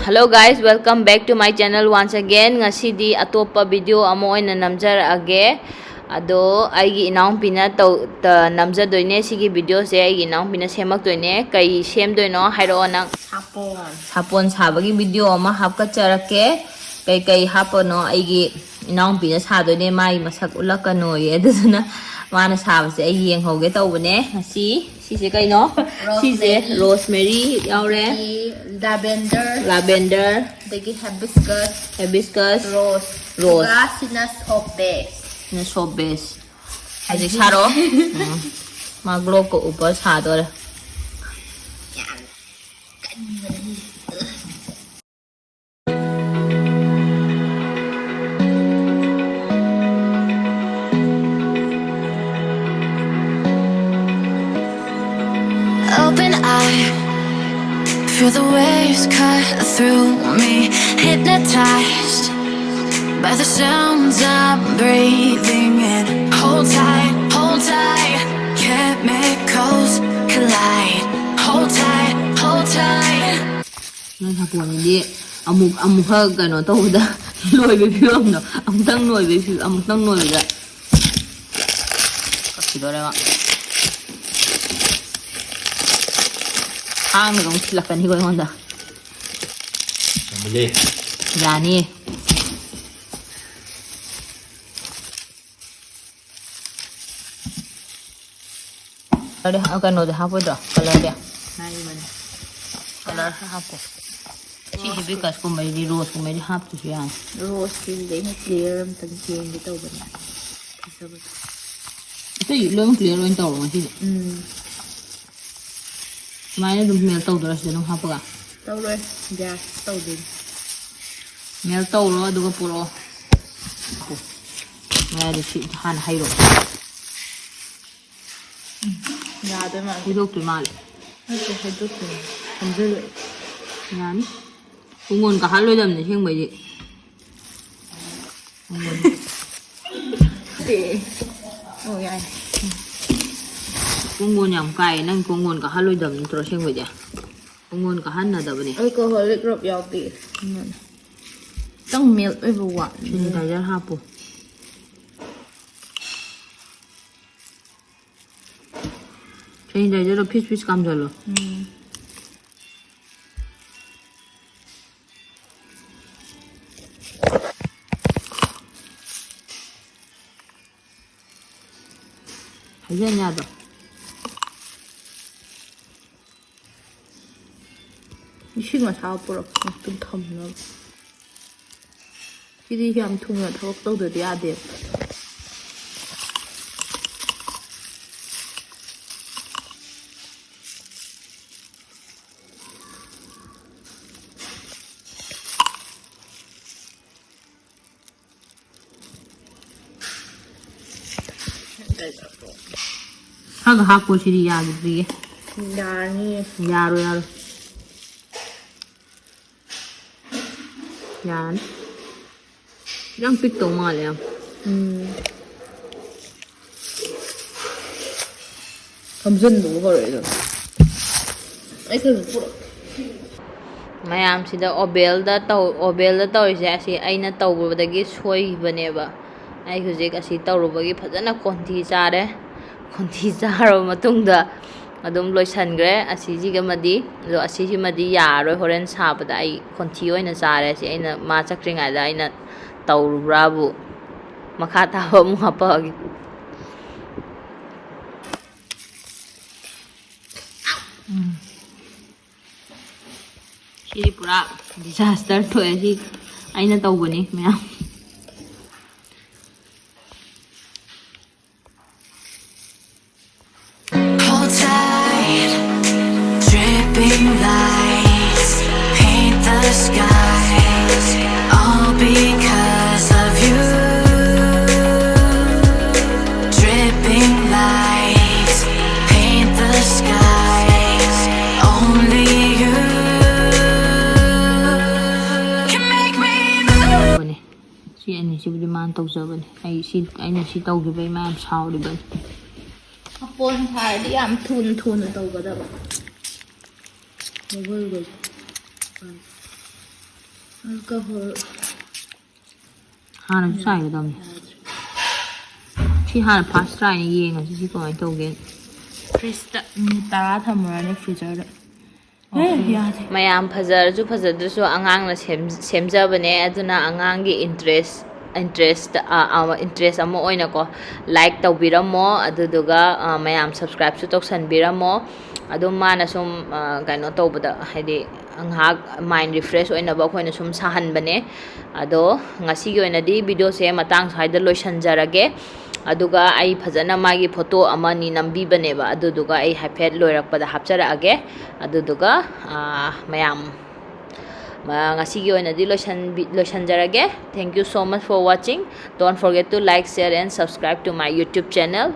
Hello guys, welcome back to my channel once again. Ngasidi atopa video amo oina namjarage. Ado aigi inampina namjadoine sigi video se aigi inampina semakdoine kai semdoino hairo nang sapon sabagi video ama hapkacharake kai hapono aigi inampina sadoine mai masak ulakano ye aduna mana sabase ai yenghoge tawbane ngasi sise kaino sise rosemary yaure lavender dagi hibiscus rose sina soap base haji saro maglo ko upar sadore Open eye, feel the waves cut through me, hypnotized by the sounds I'm breathing in. Hold tight, chemicals collide. Hold tight. Nên hapon ni amuk ha gano tawda loi be film no amtang noi be film amtang noi be da kakidore wa ang nung silakan higo yung onda yani ada akan no dah apa dah color dia color apa si hibiscus ko may rose ko may hap tu siya rose hindi na clear ang tangkiyang dito ba na ito yung clear yung tawag mo siya Maya dum mel taw doras dinong hapaga. Tawre, ja, taw din. Mel taw ro duga puro. Maya di si han hayro. Nada man. Hidok tu mal. Ito hidok tu. Amjelo. Nan. Kungon ka halo dam ni sing bai di. Oh ya. Kungon yang kai nang kungon ka halo dam tro sing bai ja. Kungon ka han na da bani. Alcoholic rub yaw ti. Tang milk over what? Sing ka ja hapo. Sing da ja piece kam jalo. Ayan niya do. Ising masao puro tung thom no. Kidi hyam thung na thok taw de ya de. Haga hapo siri ya gi. Yani. Yaro. Yan. Yang pito mal ya. Kamjun do ho re do. Ai ka puro. Mayam sida obel da taw ise asi aina tawbadagi soibane ba. Ai hujik asi tawrubagi phajana konti chare. Konti charo matungda adum loisangre asiji ga madi lo asiji madi yaroi horen sabada ai konti oina chare si aina ma chakringa da aina tawrubrabu makha tawa mu hapagi si pura disaster to asi aina tawbani mayam Dripping lights paint the skies, all because of you. Dripping lights paint the skies, only you can make me move. Si ani si budi man taw sa bani ai si aina si taw gi bai ma sao di bani Hapon thai di am thun taw ga da ba. Bubble alcohol ꯍꯥꯟꯅ ꯆꯥꯏꯒꯗꯕꯅꯤ ꯁꯤ ꯍꯥꯟꯅ first ꯇ꯭ꯔꯥꯏꯅ ꯌꯦꯡꯉꯁꯤ ꯁꯤ ꯀꯃꯥꯏꯅ ꯇꯧꯒꯦ ꯐ꯭ꯔꯤꯖꯇ minute 10 ꯊꯝꯃꯨꯔꯅꯤ ꯐ꯭ꯔꯤꯖꯔꯗ ꯌꯥꯗꯦ ꯃꯌꯥꯝ ꯐꯖꯔꯁꯨ ꯐꯖꯗ꯭ꯔꯁꯨ ꯑꯉꯥꯡꯅ ꯁꯦꯝꯖꯕꯅꯦ ꯑꯗꯨꯅ ꯑꯉꯥꯡꯒꯤ ꯏꯟꯇꯔꯦꯁ ꯑꯃ ꯑꯣꯏꯅꯀꯣ ꯂꯥꯏꯛ ꯇꯧꯕꯤꯔꯝꯃꯣ ꯑꯗꯨꯗꯨꯒ ꯃꯌꯥꯝ ꯁꯕꯁꯀ꯭ꯔꯥꯏꯕꯁꯨ ꯇꯧꯁꯟꯕꯤꯔꯝꯃो ꯑꯗꯨꯝ ꯃꯥꯅ ꯁꯨꯝ ꯀꯩꯅꯣ ꯇꯧꯕꯗ ꯍꯥꯏꯗꯤ ꯉꯥꯏꯍꯥꯛ ꯃꯥꯏꯟ ꯔꯤꯐ꯭ꯔꯦꯁ ꯑꯣꯏꯅꯕ ꯑꯩꯈꯣꯏꯅ ꯁꯨꯝ ꯁꯥꯍꯟꯕꯅꯦ ꯑꯗꯣ ꯉꯁꯤꯒꯤ ꯑꯣꯏꯅꯗꯤ ꯚꯤꯗꯤꯑꯣꯁꯦ ꯃꯇꯥꯡ ꯁ꯭ꯋꯥꯏꯗ ꯂꯣꯏꯁꯟꯖꯔꯒꯦ ꯑꯗꯨꯒ ꯑꯩ ꯐꯖꯅ ꯃꯥꯒꯤ ꯐꯣꯇꯣ ꯑꯃꯅꯤ ꯅꯝꯕꯤꯕꯅꯦꯕ ꯑꯗꯨꯗꯨꯒ ꯑꯩ ꯍꯥꯏꯐꯦꯠ ꯂꯣꯏꯔꯛꯄꯗ ꯍꯥꯞꯆꯔꯛꯑꯒꯦ ꯑꯗꯨꯗꯨꯒ ꯃꯌꯥꯝ ngasi oinadi loisanjarage. Thank you so much for watching. Don't forget to like, share and subscribe to my YouTube channel.